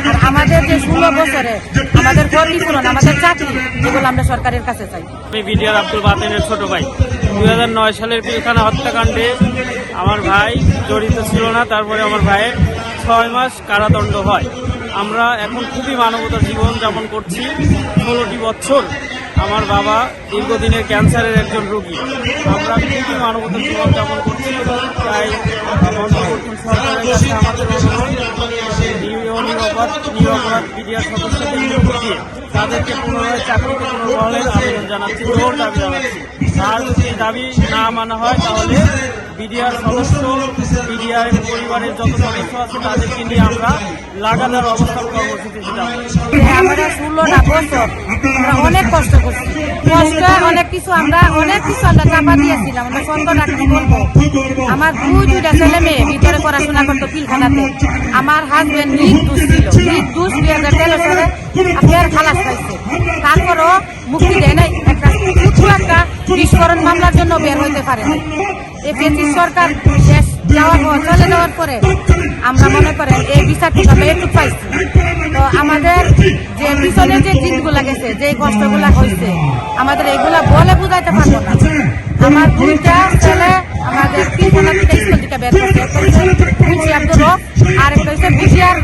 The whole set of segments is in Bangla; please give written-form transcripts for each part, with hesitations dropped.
আর আমাদের যে 16 বছরে আমাদের ক্ষতিপূরণ, আমাদের চাকরি, এগুলো আমরা সরকারের কাছে চাই। আমি বিডিআর আব্দুল বাতেনের ছোট ভাই। 2009 সালের পিলখানা হত্যাকাণ্ডে আমার ভাই জড়িত ছিল না, তারপরে আমার ভাইয়ের 6 মাস কারাদণ্ড হয়। আমরা এখন খুবই মানবতার জীবন যাপন করছি। 16টি বছর আমার বাবা দীর্ঘদিনের ক্যান্সারের একজন রোগী। আমরা খুবই মানবতার জীবন যাপন করছি। তাই অন্তর্বর্তী সরকারের কাছে আমাদের নিরপরাধ বিডিআর সদস্যদের নিয়োগ দিয়ে তাদেরকে পুনরায় চাকরিতে পুনর্বহালের আবেদন জানাচ্ছি, জোর দাবি জানাচ্ছি। আর যদি দাবি না মানা হয় তাহলে বিডিআর সদস্য, বিডিআর পরিবারের যত সদস্য আছে তাদেরকে নিয়ে আমরা লাগাতার অবস্থান কর্মসূচিতে যাব। আমরা 16টা বছর আমরা অনেক কষ্ট করছি, অনেক কিছু আমরা চাপা দিয়েছিলাম। আমরা সন্দেহ রাখতে বলবো, আমার দুইটা ছেলে মেয়ে ভিতরে পড়াশোনা করতো পিলখানাতে। আমার হাজবেন্ড নির্দোষ ছিল, 2013 সালে আপনার খালাস পাইছে, তারপরও মুক্তি দেয় নাই। একটা বিস্ফোরণ মামলার জন্য বের হইতে পারে না। এই ব্রিটিশ সরকার শেষ চলে যাওয়ার পরে আমরা মনে করেন এই বিচারটুকু আমরা একটু পাইছি। তো আমাদের যে পিছনে যে দিনগুলা গেছে, যে কষ্টগুলা হয়েছে, আমাদের এগুলা বলে বুঝাইতে পারবো না। আমার দুইটা ছেলে আমাদের পিলখানা থেকে স্কুল থেকে বের করছে, আর একটা হচ্ছে বিডিআর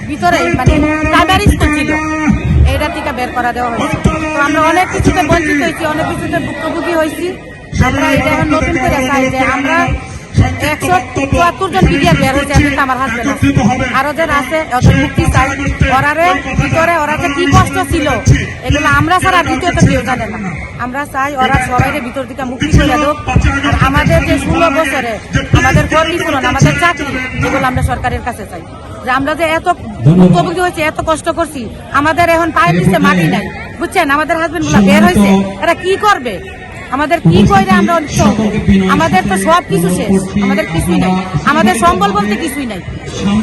ভিতরে মানে প্রাইমারি স্কুল ছিল, এইটা থেকে বের করা দেওয়া হয়েছে। তো আমরা অনেক কিছুতে বঞ্চিত হয়েছি, অনেক কিছুতে ভুক্তভোগী হয়েছি। আমরা এটা এখন নতুন করে চাই যে আমরা 174 জন বিডিআর বের হয়েছে, কিন্তু আমার হাজবেন্ড আছে, আরো যে আছে ওদের মুক্তি চাই। ওরারে ভিতরে ওরা যে কি কষ্ট ছিল এগুলো আমরা ছাড়া দ্বিতীয়ত কেউ জানে না। আমরা চাই ওরা সবাই ভিতর থেকে মুক্তি করে দেব। আর আমাদের যে 16 বছরে আমাদের ক্ষতিপূরণ, আমাদের চাকরি, এগুলো আমরা সরকারের কাছে চাই। যে আমরা যে এত ভুক্তভোগী হয়েছে, এত কষ্ট করছি, আমাদের এখন পায়ের নিচে মাটি নাই, বুঝছেন? আমাদের হাজবেন্ড গুলা বের হয়েছে, এরা কি করবে? আমাদের কি করে আমরা আমাদের তো সব কিছু শেষ, আমাদের কিছুই নাই, আমাদের সম্বল বলতে কিছুই নাই।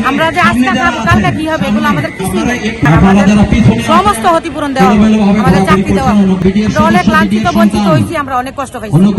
আমরা যে আজকে খাবো কালকে কি হবে এগুলো আমাদের কিছুই নাই। আমাদের সমস্ত ক্ষতিপূরণ দেওয়া হবে, আমাদের চাকরি দেওয়া হবে। আমরা অনেক লাঞ্ছিত বঞ্চিত হয়েছি, আমরা অনেক কষ্ট পাইছি।